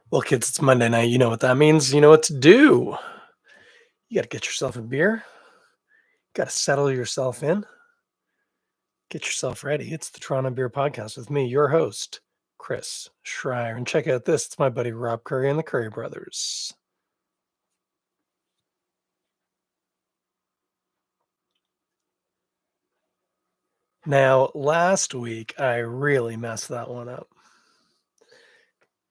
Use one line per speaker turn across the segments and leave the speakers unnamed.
Well, kids, it's Monday night. You know what that means. You know what to do. You got to get yourself a beer. Got to settle yourself in. Get yourself ready. It's the Toronto Beer Podcast with me, your host, Chris Schreier. And check out this. It's my buddy Rob Currie and the Currie brothers. Now, last week, I really messed that one up.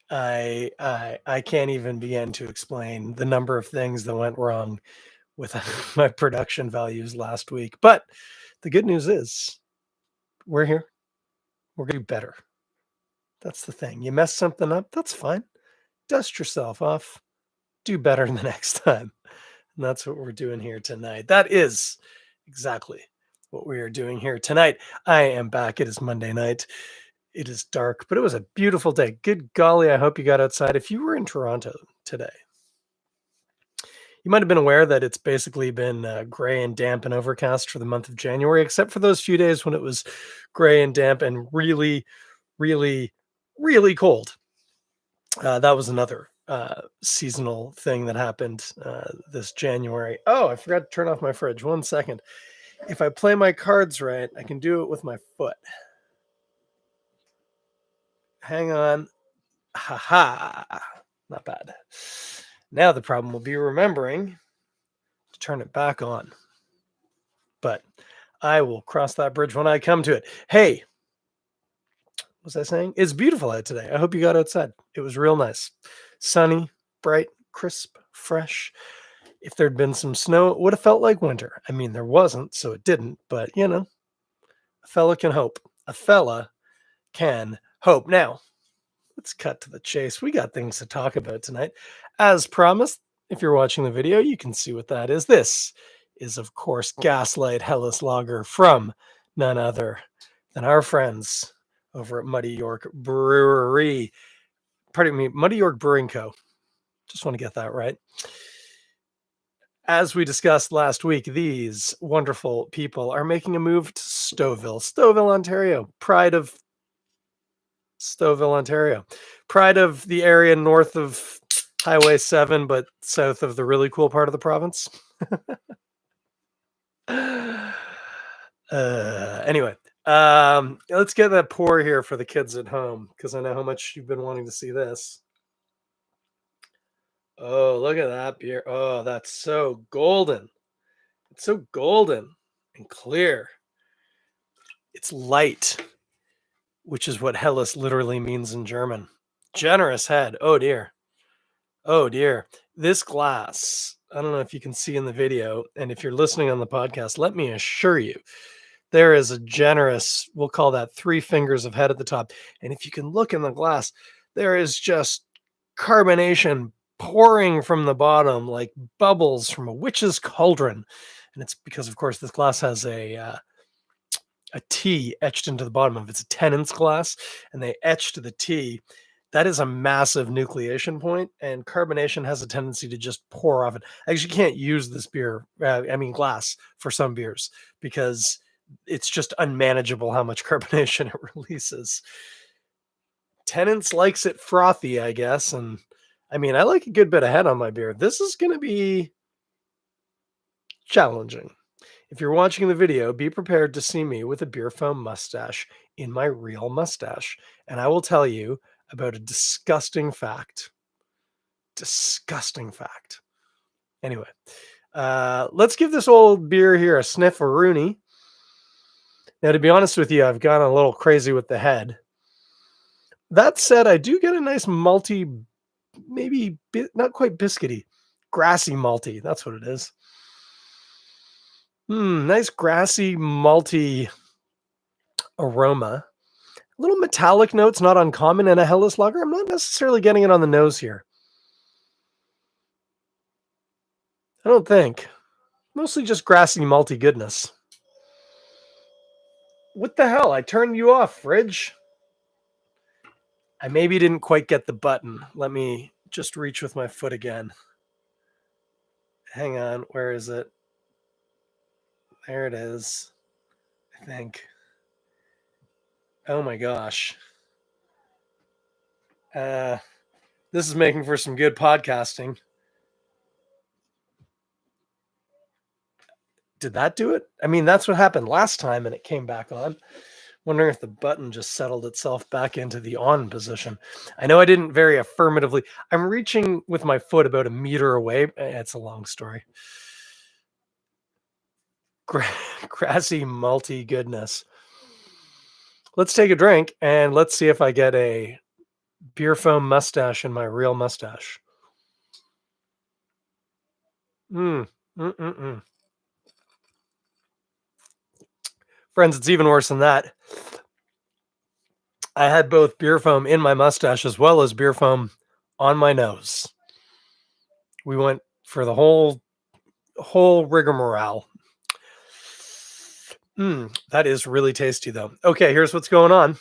I can't even begin to explain the number of things that went wrong with my production values last week. But the good news is we're here. We're going to do better. That's the thing. You mess something up, that's fine. Dust yourself off. Do better the next time. And that's what we're doing here tonight. That is exactly what we are doing here tonight. I am back. It is Monday night. It is dark, but it was a beautiful day. Good golly, I hope you got outside. If you were in Toronto today, you might have been aware that it's basically been gray and damp and overcast for the month of January, except for those few days when it was gray and damp and really, really, really cold. That was another seasonal thing that happened this January. Oh, I forgot to turn off my fridge. 1 second. If I play my cards right, I can do it with my foot. Hang on. Ha ha. Not bad. Now the problem will be remembering to turn it back on. But I will cross that bridge when I come to it. Hey, what was I saying? It's beautiful out today. I hope you got outside. It was real nice. Sunny, bright, crisp, fresh. If there'd been some snow, it would have felt like winter. I mean, there wasn't, so it didn't, but a fella can hope. A fella can hope. Now, let's cut to the chase. We got things to talk about tonight. As promised, if you're watching the video, you can see what that is. This is, of course, Gaslight Hellas Lager from none other than our friends over at Muddy York Brewery. Pardon me, Muddy York Brewing Co. Just want to get that right. As we discussed last week, these wonderful people are making a move to Stouffville, Ontario. Pride of Stouffville, Ontario. Pride of the area north of Highway 7, but south of the really cool part of the province. Anyway, let's get that pour here for the kids at home, because I know how much you've been wanting to see this. Oh, look at that beer. Oh, that's so golden. It's so golden and clear. It's light, which is what Hellas literally means in German. Generous head. Oh, dear. Oh, dear. This glass, I don't know if you can see in the video, and if you're listening on the podcast, let me assure you, there is a generous, we'll call that 3 fingers of head at the top. And if you can look in the glass, there is just carbonation pouring from the bottom like bubbles from a witch's cauldron. And it's because, of course, this glass has a T etched into the bottom of it. It's a 10-ounce glass, and they etched the T. That is a massive nucleation point, and carbonation has a tendency to just pour off it. I actually can't use this glass for some beers, because it's just unmanageable how much carbonation it releases. Tenants likes it frothy, I guess, and I mean, I like a good bit of head on my beer. This is going to be challenging. If you're watching the video, be prepared to see me with a beer foam mustache in my real mustache, and I will tell you about a disgusting fact. Disgusting fact. Anyway, let's give this old beer here a sniff of Rooney. Now, to be honest with you, I've gone a little crazy with the head. That said, I do get a nice malty, maybe not quite biscuity, grassy malty. That's what it is. Nice grassy malty aroma. Little metallic notes, not uncommon in a Hellas lager. I'm not necessarily getting it on the nose here. I don't think. Mostly just grassy malty goodness. What the hell? I turned you off, fridge. I maybe didn't quite get the button. Let me just reach with my foot again. Hang on, where is it? There it is, I think. Oh my gosh. This is making for some good podcasting. Did that do it? I mean, that's what happened last time and it came back on. Wondering if the button just settled itself back into the on position. I know I didn't very affirmatively. I'm reaching with my foot about a meter away. It's a long story. Grassy, malty goodness. Let's take a drink and let's see if I get a beer foam mustache in my real mustache. Mm. Mm-mm-mm. Friends, it's even worse than that. I had both beer foam in my mustache as well as beer foam on my nose. We went for the whole rigmarole. That is really tasty, though. Okay, here's what's going on.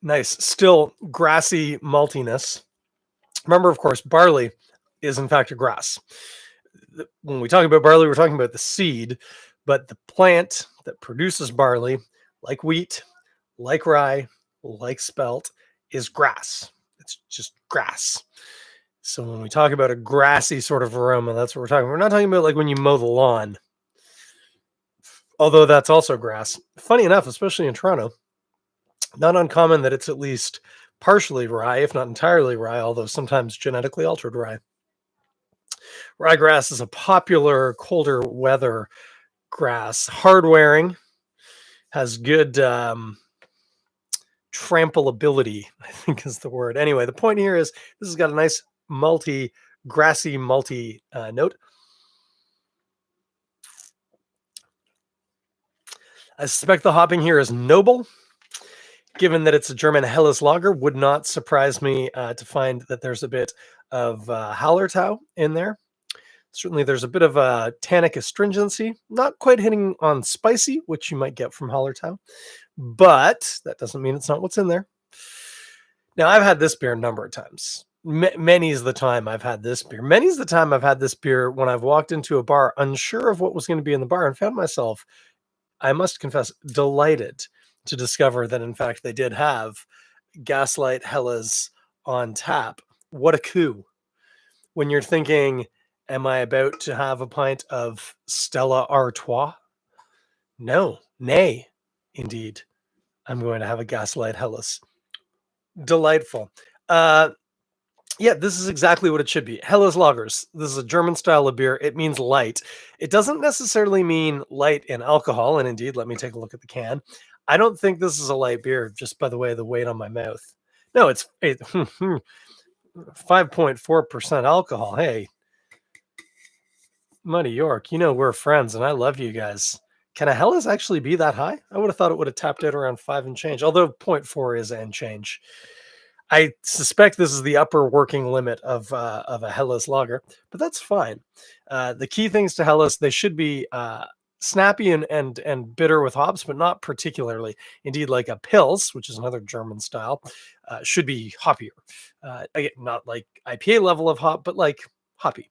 Nice. Still grassy maltiness. Remember, of course, barley is in fact a grass. When we talk about barley, we're talking about the seed, but the plant that produces barley, like wheat, like rye, like spelt, is grass. It's just grass. So when we talk about a grassy sort of aroma, that's what we're talking about. We're not talking about like when you mow the lawn, although that's also grass. Funny enough, especially in Toronto, not uncommon that it's at least partially rye, if not entirely rye, although sometimes genetically altered rye. Ryegrass is a popular colder weather grass, hard wearing, has good trampleability, I think is the word. Anyway, the point here is this has got a nice grassy note. I suspect the hopping here is noble. Given that it's a German Helles lager, would not surprise me to find that there's a bit of Hallertau in there. Certainly there's a bit of a tannic astringency, not quite hitting on spicy, which you might get from Hallertau, but that doesn't mean it's not what's in there. Now, I've had this beer a number of times. Many's the time I've had this beer. Many's the time I've had this beer when I've walked into a bar unsure of what was going to be in the bar and found myself, I must confess, delighted to discover that, in fact, they did have Gaslight Helles on tap. What a coup. When you're thinking, am I about to have a pint of Stella Artois? No, nay, indeed. I'm going to have a Gaslight Helles. Delightful. Yeah, this is exactly what it should be. Helles lagers. This is a German style of beer. It means light. It doesn't necessarily mean light in alcohol. And indeed, let me take a look at the can. I don't think this is a light beer just by the way the weight on my mouth. No, it's 5.4% alcohol. Hey, Muddy York, you know we're friends and I love you guys. Can a Helles actually be that high? I would have thought it would have tapped out around 5 and change, although 0.4 is and change. I suspect this is the upper working limit of a Helles lager, but that's fine. The key things to Helles, they should be snappy and bitter with hops, but not particularly. Indeed, like a Pils, which is another German style, should be hoppier. Again, not like IPA level of hop, but like hoppy.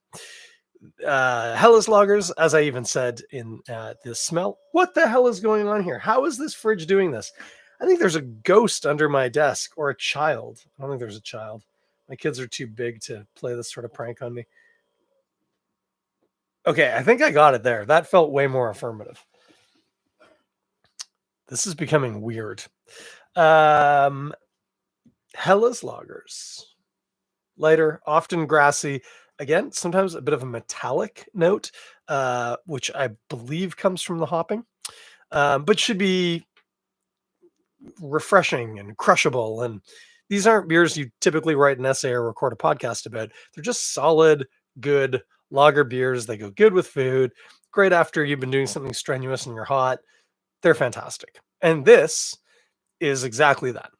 Helles lagers, as I even said in this smell. What the hell is going on here? How is this fridge doing this? I think there's a ghost under my desk or a child. I don't think there's a child. My kids are too big to play this sort of prank on me. Okay, I think I got it there. That felt way more affirmative. This is becoming weird. Helles lagers. Lighter, often grassy. Again, sometimes a bit of a metallic note, which I believe comes from the hopping, but should be refreshing and crushable. And these aren't beers you typically write an essay or record a podcast about. They're just solid, good lager beers. They go good with food. Great after you've been doing something strenuous and you're hot. They're fantastic. And this is exactly that.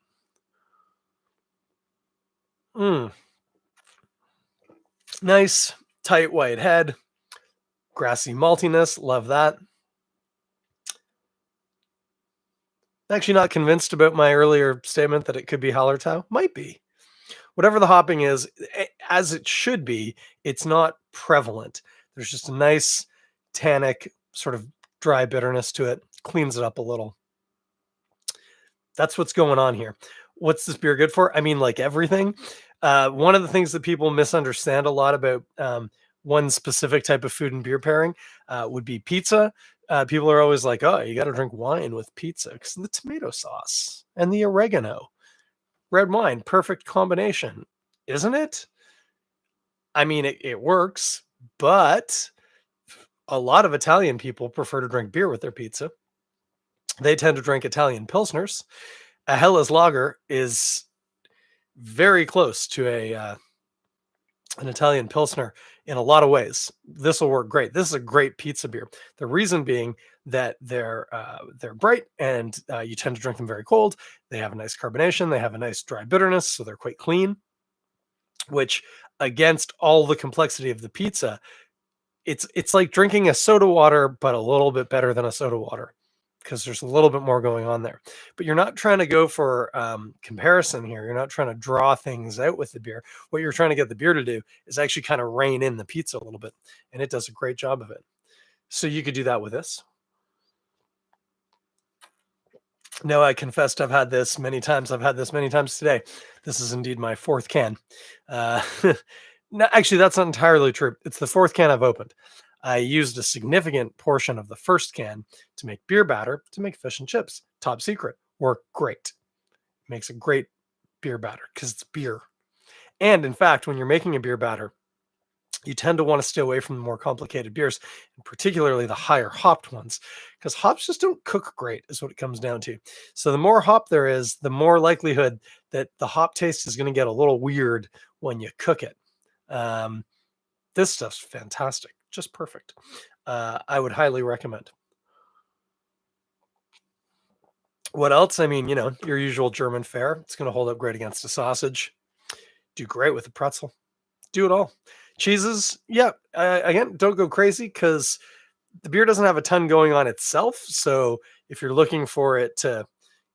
Nice, tight white head. Grassy maltiness. Love that. Actually not convinced about my earlier statement that it could be Hallertau. Might be. Whatever the hopping is, as it should be, it's not prevalent. There's just a nice tannic sort of dry bitterness to it. Cleans it up a little. That's what's going on here. What's this beer good for? I mean, like everything. One of the things that people misunderstand a lot about one specific type of food and beer pairing would be pizza. People are always like, "Oh, you got to drink wine with pizza because of the tomato sauce and the oregano." Red wine, perfect combination, isn't it? I mean, it works, but a lot of Italian people prefer to drink beer with their pizza. They tend to drink Italian pilsners. A Hellas lager is very close to an Italian pilsner in a lot of ways. This will work great. This is a great pizza beer. The reason being that they're bright and you tend to drink them very cold. They have a nice carbonation. They have a nice dry bitterness, so they're quite clean. Which, against all the complexity of the pizza, it's like drinking a soda water, but a little bit better than a soda water because there's a little bit more going on there. But you're not trying to go for comparison here. You're not trying to draw things out with the beer. What you're trying to get the beer to do is actually kind of rein in the pizza a little bit, and it does a great job of it. So you could do that with this. No, I confessed I've had this many times. I've had this many times today. This is indeed my fourth can. Uh, no, actually, that's not entirely true. It's the fourth can I've opened. I used a significant portion of the first can to make beer batter to make fish and chips. Top secret. Work great. Makes a great beer batter because it's beer. And in fact, when you're making a beer batter, you tend to want to stay away from the more complicated beers, and particularly the higher hopped ones, because hops just don't cook great, is what it comes down to. So the more hop there is, the more likelihood that the hop taste is going to get a little weird when you cook it. Um, this stuff's fantastic, just perfect. I would highly recommend. What else? I mean, your usual German fare. It's going to hold up great against a sausage. Do great with a pretzel. Do it all. Cheeses, yeah. Again, don't go crazy because the beer doesn't have a ton going on itself. So if you're looking for it to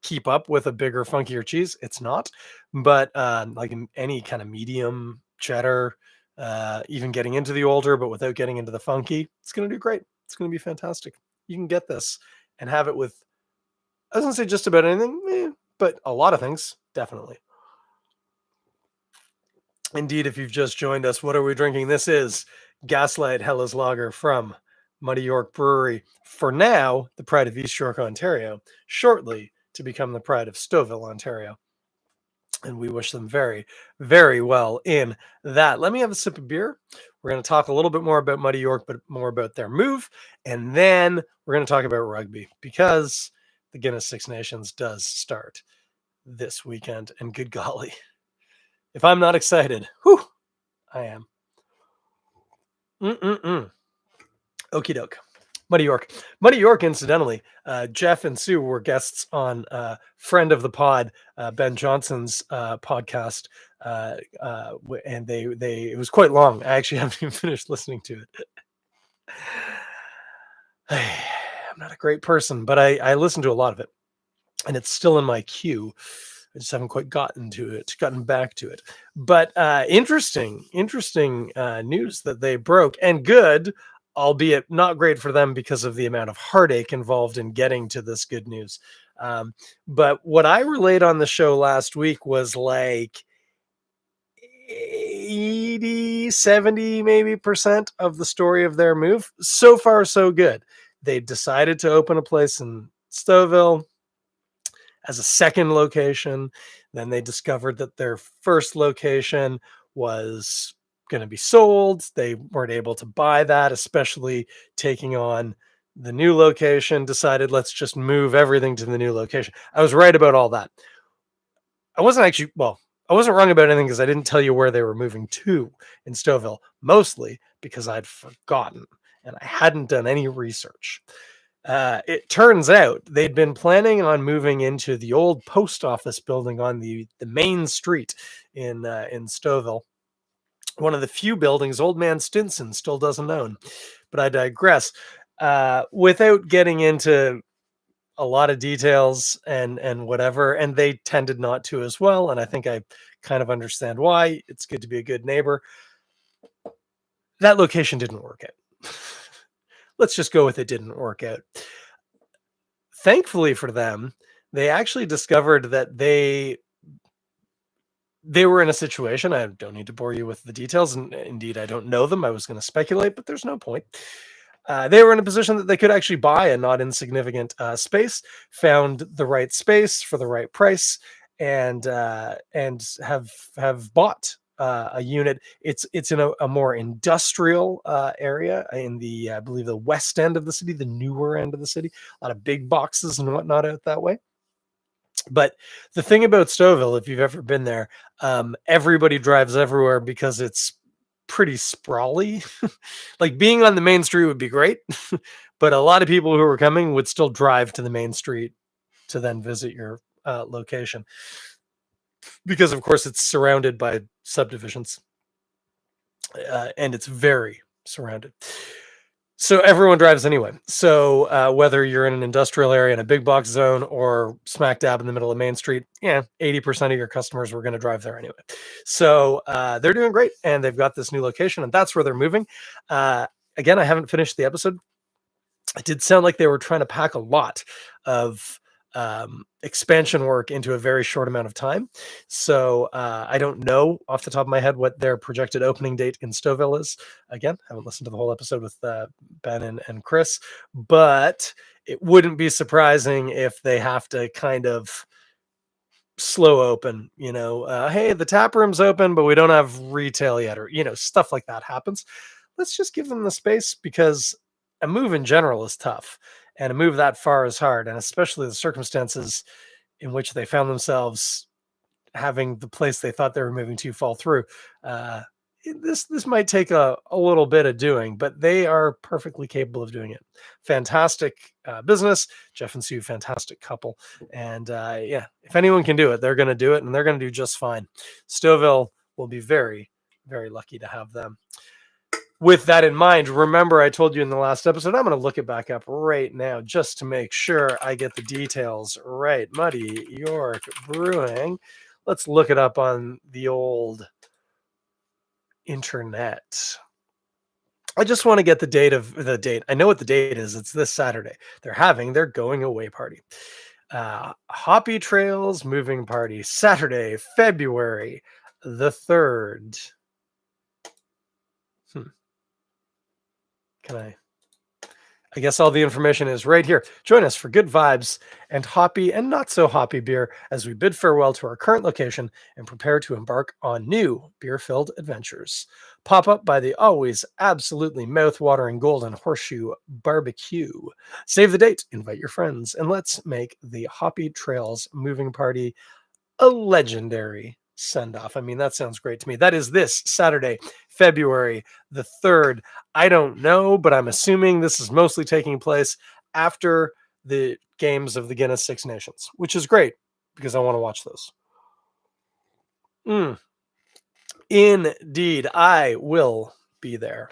keep up with a bigger, funkier cheese, it's not. But like any kind of medium cheddar, even getting into the older, but without getting into the funky, it's going to do great. It's going to be fantastic. You can get this and have it with, I was going to say just about anything, but a lot of things, definitely. Indeed, if you've just joined us, what are we drinking? This is Gaslight Hellas Lager from Muddy York Brewery. For now, the pride of East York, Ontario. Shortly to become the pride of Stouffville, Ontario. And we wish them very, very well in that. Let me have a sip of beer. We're going to talk a little bit more about Muddy York, but more about their move. And then we're going to talk about rugby because the Guinness Six Nations does start this weekend. And good golly, if I'm not excited, whew, I am. Okie doke. Muddy York. Muddy York, incidentally, Jeff and Sue were guests on friend of the pod, Ben Johnson's podcast. And it was quite long. I actually haven't even finished listening to it. I'm not a great person, but I listened to a lot of it. And it's still in my queue. I just haven't quite gotten back to it. But interesting news that they broke, and good, albeit not great for them because of the amount of heartache involved in getting to this good news. But what I relayed on the show last week was like 80, 70 maybe percent of the story of their move. So far, so good. They decided to open a place in Stouffville as a second location. Then they discovered that their first location was going to be sold. They weren't able to buy that, especially taking on the new location. Decided, let's just move everything to the new location. I was right about all that. I wasn't wrong about anything because I didn't tell you where they were moving to in Stouffville, mostly because I'd forgotten and I hadn't done any research. It turns out they'd been planning on moving into the old post office building on the main street in Stouffville. One of the few buildings old man Stinson still doesn't own. But I digress. Without getting into a lot of details and whatever, and they tended not to as well. And I think I kind of understand why. It's good to be a good neighbor. That location didn't work out. Let's just go with it didn't work out. Thankfully for them, They actually discovered that they were in a situation. I don't need to bore you with the details, and indeed, I don't know them. I was going to speculate, but there's no point. They were in a position that they could actually buy a not insignificant space, found the right space for the right price, and have bought a unit. It's in a more industrial area in the I believe the west end of the city, the newer end of the city. A lot of big boxes and whatnot out that way. But the thing about Stouffville, if you've ever been there, everybody drives everywhere because it's pretty sprawly. Like being on the main street would be great, but a lot of people who were coming would still drive to the main street to then visit your location because, of course, it's surrounded by subdivisions and it's very surrounded. So everyone drives anyway. So whether you're in an industrial area in a big box zone or smack dab in the middle of Main Street, yeah, 80% of your customers were going to drive there anyway. So they're doing great, and they've got this new location, and that's where they're moving. Again, I haven't finished the episode. It did sound like they were trying to pack a lot of expansion work into a very short amount of time. So I don't know off the top of my head what their projected opening date in Stouffville is. Again, haven't listened to the whole episode with Ben and Chris, but it wouldn't be surprising if they have to kind of slow open, hey, the tap room's open, but we don't have retail yet, or, stuff like that happens. Let's just give them the space because a move in general is tough and a move that far is hard. And especially the circumstances in which they found themselves having the place they thought they were moving to fall through. This might take a little bit of doing, but they are perfectly capable of doing it. Fantastic business. Jeff and Sue, fantastic couple. And yeah, if anyone can do it, they're going to do it, and they're going to do just fine. Stouffville will be very, very lucky to have them. With that in mind, remember I told you in the last episode, I'm going to look it back up right now just to make sure I get the details right. Muddy York Brewing. Let's look it up on the old internet. I just want to get the date. I know what the date is. It's this Saturday. They're having their going away party. Hoppy Trails Moving Party, Saturday, February the 3rd. I guess all the information is right here. Join us for good vibes and hoppy and not so hoppy beer as we bid farewell to our current location and prepare to embark on new beer-filled adventures. Pop up by the always absolutely mouth-watering Golden Horseshoe Barbecue. Save the date, invite your friends, and let's make the Hoppy Trails Moving Party a legendary send-off. I mean, that sounds great to me. That is this Saturday, February the 3rd. I don't know, but I'm assuming this is mostly taking place after the games of the Guinness Six Nations, which is great because I want to watch those. Indeed, I will be there.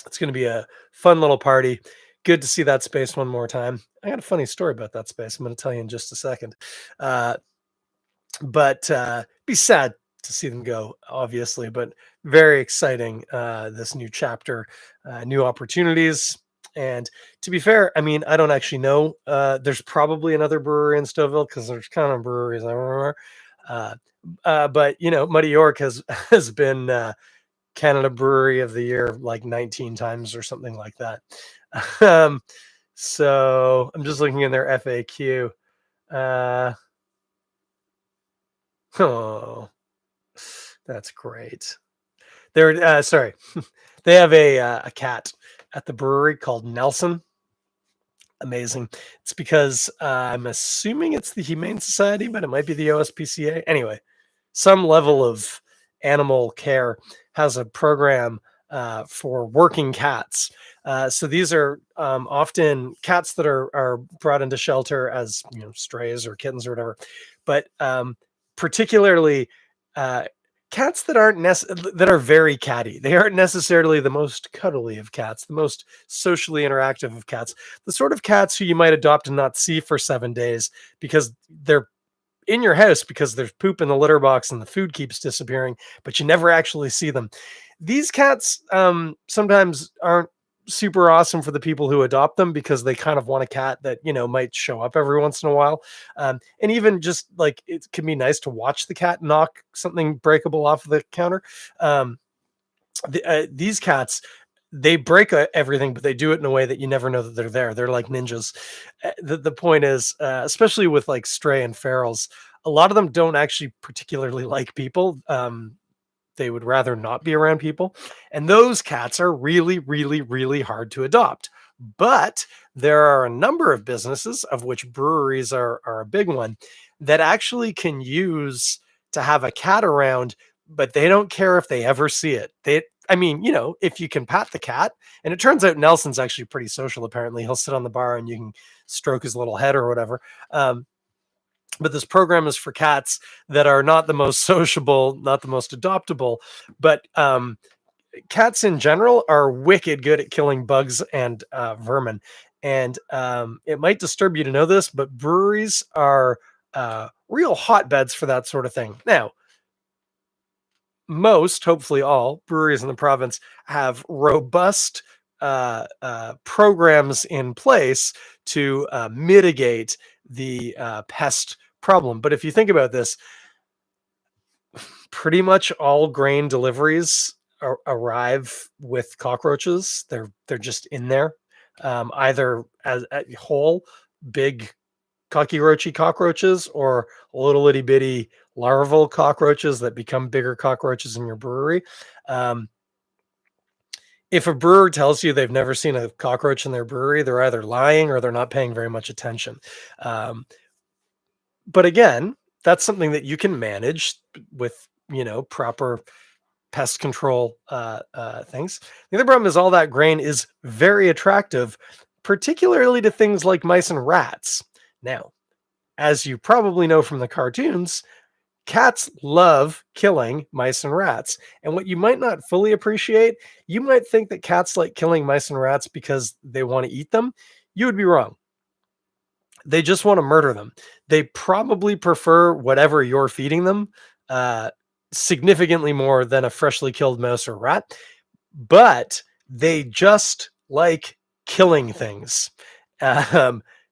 It's going to be a fun little party. Good to see that space one more time. I got a funny story about that space. I'm going to tell you in just a second. But be sad to see them go, obviously, but very exciting, this new chapter, new opportunities. And to be fair, I mean, I don't actually know. There's probably another brewery in Stouffville because there's kind of breweries everywhere. But, Muddy York has been Canada Brewery of the Year like 19 times or something like that. So I'm just looking in their FAQ. Oh, that's great. They're sorry. They have a cat at the brewery called Nelson. Amazing. It's because I'm assuming it's the Humane Society, but it might be the OSPCA. Anyway, some level of animal care has a program for working cats. So these are often cats that are brought into shelter as strays or kittens or whatever, but particularly cats that that are very catty. They aren't necessarily the most cuddly of cats, the most socially interactive of cats, the sort of cats who you might adopt and not see for 7 days because they're in your house because there's poop in the litter box and the food keeps disappearing, but you never actually see them. These cats sometimes aren't super awesome for the people who adopt them because they kind of want a cat that, might show up every once in a while. And even just like it can be nice to watch the cat knock something breakable off the counter. Um, these cats, they break everything, but they do it in a way that you never know that they're there. They're like ninjas. The point is, especially with like stray and ferals, a lot of them don't actually particularly like people. They would rather not be around people. And those cats are really, really, really hard to adopt. But there are a number of businesses, of which breweries are a big one, that actually can use to have a cat around, but they don't care if they ever see it. If you can pat the cat, and it turns out Nelson's actually pretty social, apparently. He'll sit on the bar and you can stroke his little head or whatever. But this program is for cats that are not the most sociable, not the most adoptable, but cats in general are wicked good at killing bugs and vermin. And it might disturb you to know this, but breweries are real hotbeds for that sort of thing. Now, most, hopefully all, breweries in the province have robust programs in place to mitigate the pest problem. But if you think about this, pretty much all grain deliveries arrive with cockroaches. They're just in there, either as whole big cockroachy cockroaches or little itty bitty larval cockroaches that become bigger cockroaches in your brewery. If a brewer tells you they've never seen a cockroach in their brewery, they're either lying or they're not paying very much attention. But again, that's something that you can manage with, proper pest control things. The other problem is all that grain is very attractive, particularly to things like mice and rats. Now, as you probably know from the cartoons, cats love killing mice and rats. And what you might not fully appreciate, you might think that cats like killing mice and rats because they want to eat them. You would be wrong. They just want to murder them. They probably prefer whatever you're feeding them significantly more than a freshly killed mouse or rat, but they just like killing things.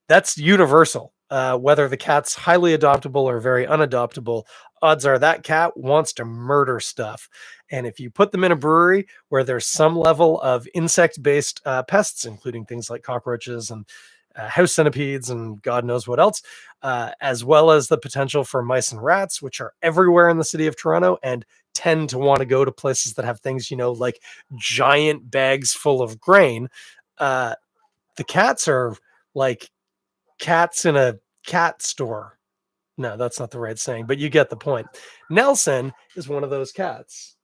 That's universal. Whether the cat's highly adoptable or very unadoptable, odds are that cat wants to murder stuff. And if you put them in a brewery where there's some level of insect-based pests, including things like cockroaches and house centipedes and God knows what else, as well as the potential for mice and rats, which are everywhere in the city of Toronto and tend to want to go to places that have things, like giant bags full of grain. The cats are like cats in a cat store. No, that's not the right saying, but you get the point. Nelson is one of those cats.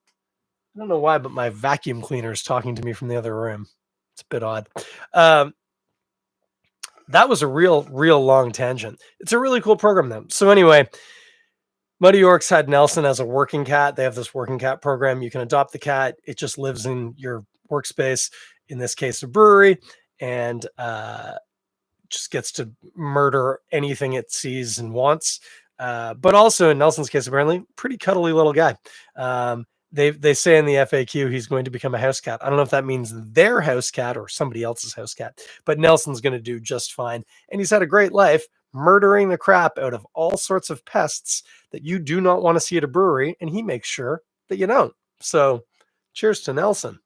I don't know why, but my vacuum cleaner is talking to me from the other room. It's a bit odd. That was a real long tangent. It's a really cool program, though. So anyway, Muddy Yorks had Nelson as a working cat. They have this working cat program. You can adopt the cat. It just lives in your workspace, in this case, a brewery, and just gets to murder anything it sees and wants. But also in Nelson's case, apparently, pretty cuddly little guy. They say in the FAQ he's going to become a house cat. I don't know if that means their house cat or somebody else's house cat, but Nelson's going to do just fine. And he's had a great life murdering the crap out of all sorts of pests that you do not want to see at a brewery, and he makes sure that you don't. So cheers to Nelson.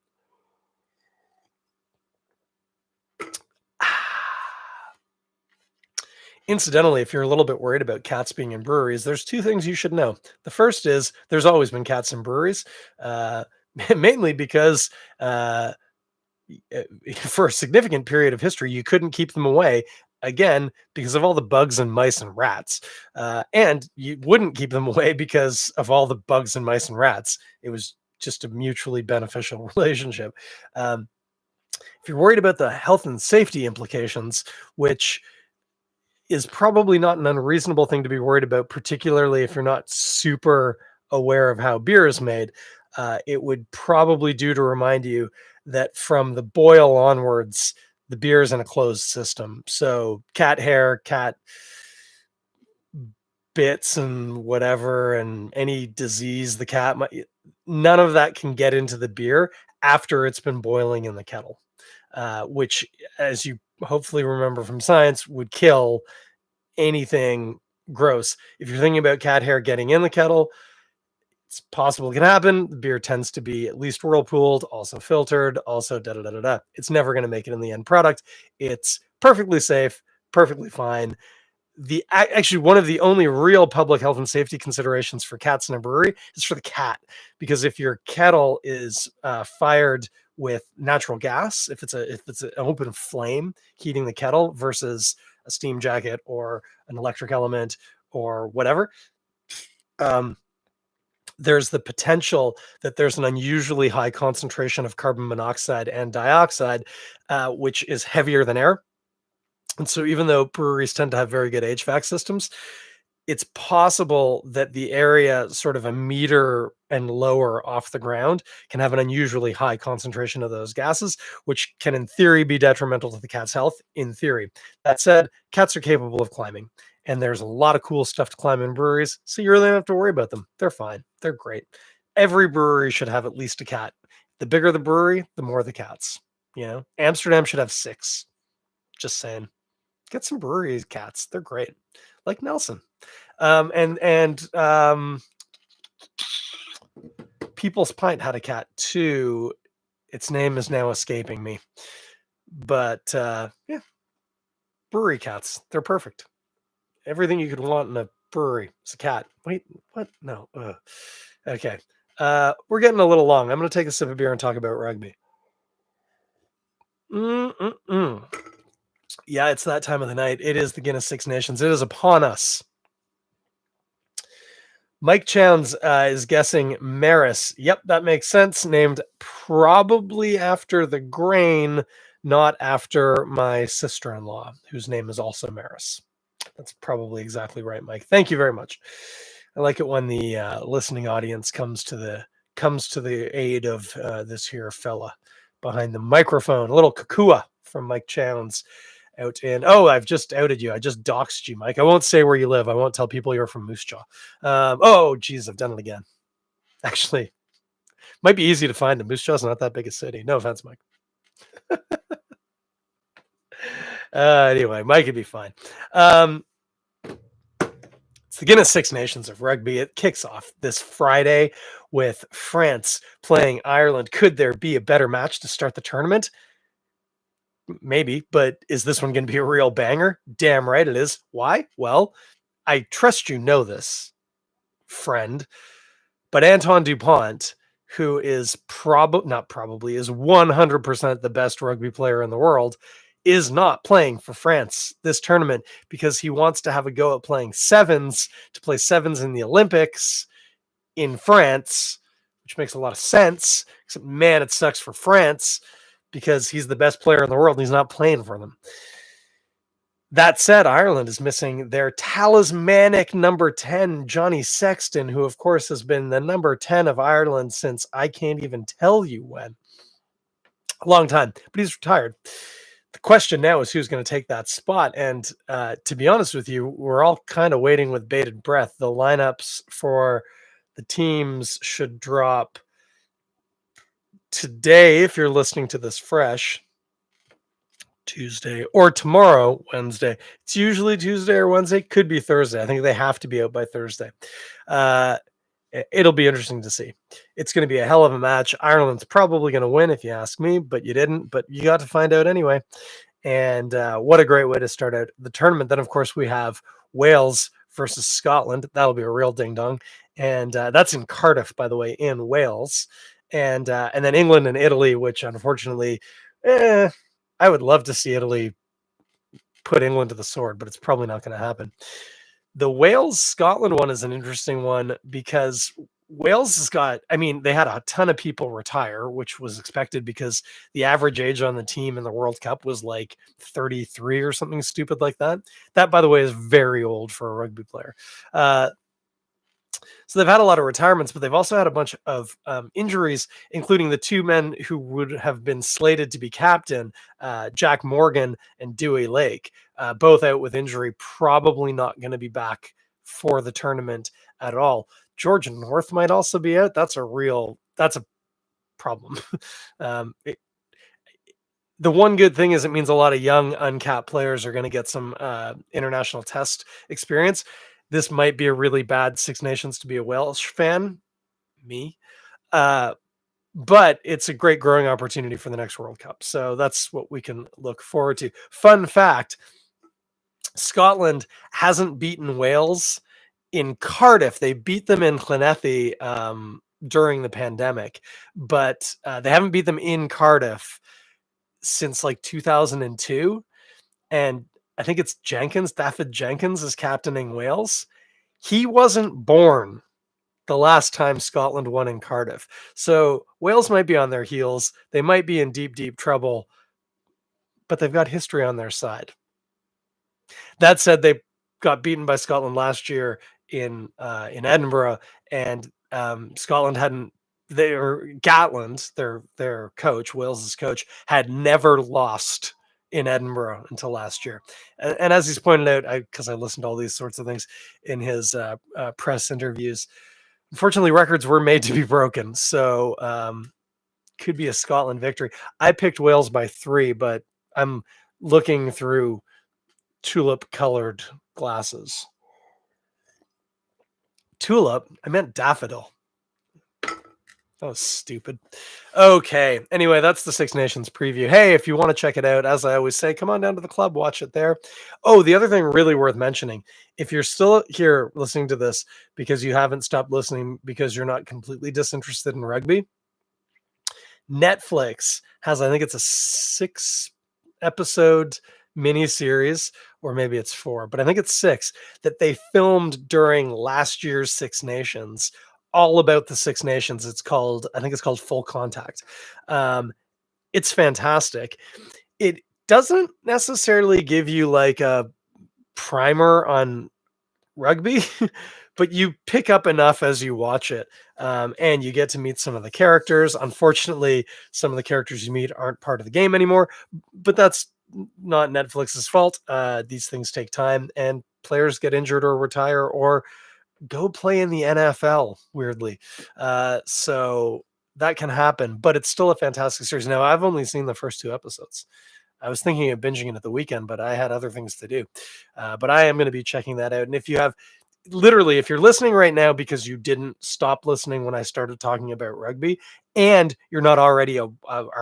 Incidentally, if you're a little bit worried about cats being in breweries, there's two things you should know. The first is there's always been cats in breweries, mainly because for a significant period of history, you couldn't keep them away, again, because of all the bugs and mice and rats. And you wouldn't keep them away because of all the bugs and mice and rats. It was just a mutually beneficial relationship. If you're worried about the health and safety implications, which is probably not an unreasonable thing to be worried about, particularly if you're not super aware of how beer is made, it would probably do to remind you that from the boil onwards, the beer is in a closed system. So cat hair, cat bits and whatever, and any disease the cat might, none of that can get into the beer after it's been boiling in the kettle. which, as you hopefully remember from science, would kill anything gross. If you're thinking about cat hair getting in the kettle, it's possible it can happen. The beer tends to be at least whirlpooled, also filtered, also da da da da da. It's never going to make it in the end product. It's perfectly safe, perfectly fine. Actually, one of the only real public health and safety considerations for cats in a brewery is for the cat, because if your kettle is fired with natural gas, if it's an open flame heating the kettle versus a steam jacket or an electric element or whatever, um, there's the potential that there's an unusually high concentration of carbon monoxide and dioxide, which is heavier than air. And so, even though breweries tend to have very good HVAC systems, it's possible that the area sort of a meter and lower off the ground can have an unusually high concentration of those gases, which can, in theory, be detrimental to the cat's health. In theory, that said, cats are capable of climbing, and there's a lot of cool stuff to climb in breweries, so you really don't have to worry about them. They're fine. They're great. Every brewery should have at least a cat. The bigger the brewery, the more the cats. Amsterdam should have 6. Just saying. Get some brewery cats. They're great. Like Nelson. And People's Pint had a cat too. Its name is now escaping me. But yeah, brewery cats. They're perfect. Everything you could want in a brewery is a cat. Wait, what? No. Okay. We're getting a little long. I'm going to take a sip of beer and talk about rugby. Yeah, it's that time of the night. It is the Guinness Six Nations. It is upon us. Mike Chowns is guessing Maris. Yep, that makes sense. Named probably after the grain, not after my sister-in-law, whose name is also Maris. That's probably exactly right, Mike. Thank you very much. I like it when the listening audience comes to the aid of this here fella behind the microphone. A little kakua from Mike Chowns. Out in I've just outed you. I just doxed you, Mike. I won't say where you live. I won't tell people you're from Moose Jaw. Geez, I've done it again. Actually, might be easy to find. Moose Jaw's not that big a city. No offense, Mike. Anyway, Mike would be fine. It's the Guinness Six Nations of rugby. It kicks off this Friday with France playing Ireland. Could there be a better match to start the tournament? Maybe, but is this one going to be a real banger? Damn right it is. Why? Well, I trust you know this, friend, but Antoine Dupont, who is is 100% the best rugby player in the world, is not playing for France this tournament because he wants to have a go at playing sevens to play sevens in the Olympics in France, which makes a lot of sense. Except, man, it sucks for France because he's the best player in the world and he's not playing for them. That said, Ireland is missing their talismanic number 10, Johnny Sexton, who, of course, has been the number 10 of Ireland since I can't even tell you when. A long time, but he's retired. The question now is who's going to take that spot. And to be honest with you, we're all kind of waiting with bated breath. The lineups for the teams should drop today, if you're listening to this fresh, Tuesday, or tomorrow, Wednesday. It's usually Tuesday or Wednesday. Could be Thursday. I think they have to be out by Thursday. It'll be interesting to see. It's going to be a hell of a match. Ireland's probably going to win if you ask me, but you didn't. But you got to find out anyway. And what a great way to start out the tournament. Then, of course, we have Wales versus Scotland. That'll be a real ding-dong. And that's in Cardiff, by the way, in Wales. And then England and Italy, which unfortunately, I would love to see Italy put England to the sword, but it's probably not going to happen. The Wales-Scotland one is an interesting one because Wales has got, they had a ton of people retire, which was expected because the average age on the team in the World Cup was like 33 or something stupid like that. That, by the way, is very old for a rugby player. So they've had a lot of retirements, but they've also had a bunch of injuries, including the two men who would have been slated to be captain, Jack Morgan and Dewey Lake, both out with injury, probably not going to be back for the tournament at all. George North might also be out. That's a problem. The one good thing is it means a lot of young uncapped players are going to get some international test experience. This might be a really bad Six Nations to be a Welsh fan, me. Uh, but it's a great growing opportunity for the next World Cup. So that's what we can look forward to. Fun fact, Scotland hasn't beaten Wales in Cardiff. They beat them in Llanelli during the pandemic, but they haven't beat them in Cardiff since like 2002. And I think it's Jenkins, David Jenkins is captaining Wales. He wasn't born the last time Scotland won in Cardiff. So Wales might be on their heels. They might be in deep, deep trouble, but they've got history on their side. That said, they got beaten by Scotland last year in Edinburgh, and Scotland hadn't. Gatland, their coach, Wales's coach, had never lost in Edinburgh until last year. And as he's pointed out, because I listened to all these sorts of things in his press interviews, unfortunately, records were made to be broken. So could be a Scotland victory. I picked Wales by 3, but I'm looking through tulip colored glasses. Tulip? I meant daffodil. That was stupid. Okay. Anyway, that's the Six Nations preview. Hey, if you want to check it out, as I always say, come on down to the club, watch it there. Oh, the other thing really worth mentioning, if you're still here listening to this because you haven't stopped listening because you're not completely disinterested in rugby, Netflix has, I think it's a 6-episode miniseries, or maybe it's 4, but I think it's 6 that they filmed during last year's Six Nations, all about the Six Nations. I think it's called Full Contact. It's fantastic. It doesn't necessarily give you like a primer on rugby, but you pick up enough as you watch it, and you get to meet some of the characters. Unfortunately, some of the characters you meet aren't part of the game anymore, but that's not Netflix's fault. These things take time, and players get injured or retire or go play in the NFL, weirdly. So that can happen, but it's still a fantastic series. Now, I've only seen the first 2 episodes. I was thinking of binging it at the weekend, but I had other things to do. But I am going to be checking that out. And if you have, literally, if you're listening right now because you didn't stop listening when I started talking about rugby, and you're not already a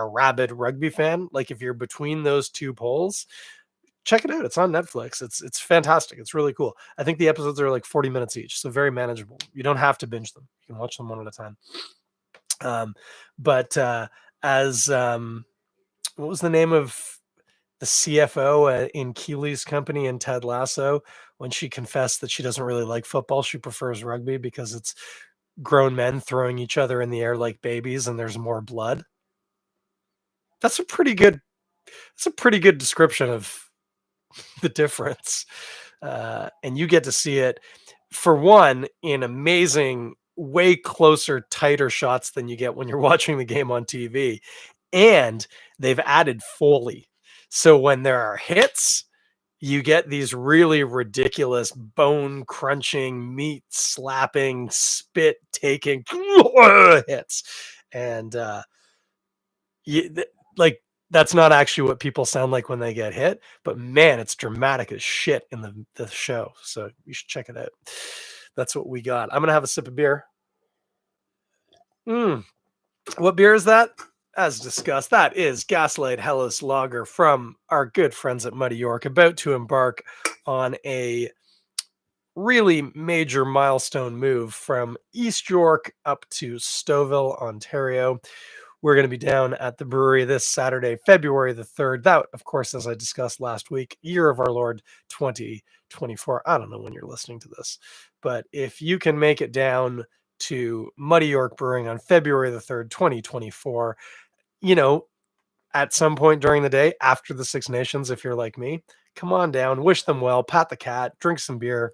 rabid rugby fan, like if you're between those 2 poles, check it out. It's on Netflix. It's fantastic. It's really cool. I think the episodes are like 40 minutes each, so very manageable. You don't have to binge them. You can watch them one at a time. But as what was the name of the CFO in Keeley's company in Ted Lasso, when she confessed that she doesn't really like football, she prefers rugby because it's grown men throwing each other in the air like babies and there's more blood. That's a pretty good description of the difference. And you get to see it, for one, in amazing, way closer, tighter shots than you get when you're watching the game on TV. And they've added Foley. So when there are hits, you get these really ridiculous bone crunching, meat slapping, spit taking hits. And like, that's not actually what people sound like when they get hit, but man, it's dramatic as shit in the show. So you should check it out. That's what we got. I'm going to have a sip of beer. What beer is that? As discussed, that is Gaslight Hellas Lager from our good friends at Muddy York, about to embark on a really major milestone move from East York up to Stouffville, Ontario. We're going to be down at the brewery this Saturday, February the 3rd. That, of course, as I discussed last week, year of our Lord 2024. I don't know when you're listening to this, but if you can make it down to Muddy York Brewing on February the 3rd, 2024, at some point during the day after the Six Nations, if you're like me, come on down, wish them well, pat the cat, drink some beer,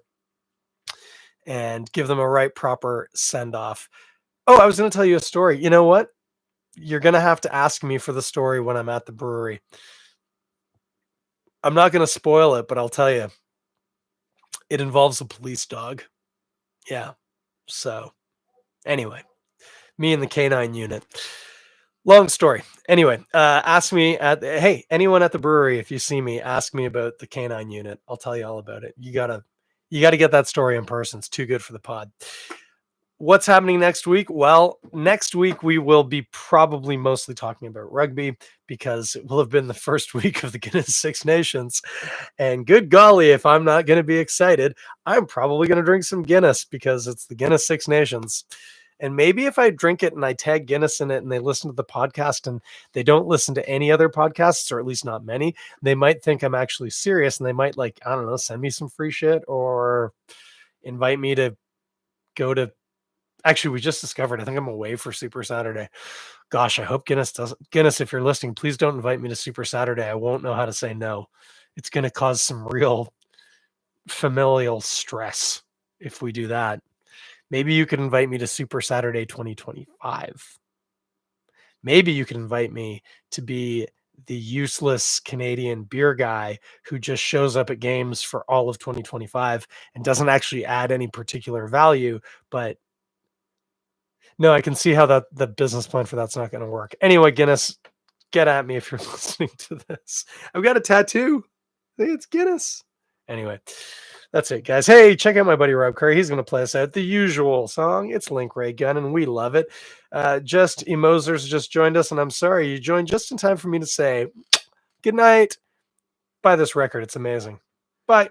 and give them a right proper send off. Oh, I was going to tell you a story. You know what? You're going to have to ask me for the story when I'm at the brewery. I'm not going to spoil it, but I'll tell you. It involves a police dog. Yeah. So, anyway, me and the canine unit. Long story. Anyway, ask me hey, anyone at the brewery, if you see me, ask me about the canine unit. I'll tell you all about it. You gotta get that story in person. It's too good for the pod. What's happening next week? Well, next week we will be probably mostly talking about rugby because it will have been the first week of the Guinness Six Nations. And good golly, if I'm not going to be excited, I'm probably going to drink some Guinness because it's the Guinness Six Nations. And maybe if I drink it and I tag Guinness in it and they listen to the podcast and they don't listen to any other podcasts, or at least not many, they might think I'm actually serious and they might, like, I don't know, send me some free shit or invite me to go to. Actually, we just discovered, I think I'm away for Super Saturday. Gosh, I hope Guinness doesn't. Guinness, if you're listening, please don't invite me to Super Saturday. I won't know how to say no. It's going to cause some real familial stress if we do that. Maybe you could invite me to Super Saturday 2025. Maybe you could invite me to be the useless Canadian beer guy who just shows up at games for all of 2025 and doesn't actually add any particular value, but no, I can see how the business plan for that's not going to work. Anyway, Guinness, get at me if you're listening to this. I've got a tattoo. I think it's Guinness. Anyway, that's it, guys. Hey, check out my buddy Rob Currie. He's going to play us out the usual song. It's Link Ray Gun, and we love it. Just Emosers just joined us, and I'm sorry you joined just in time for me to say good night. Buy this record. It's amazing. Bye.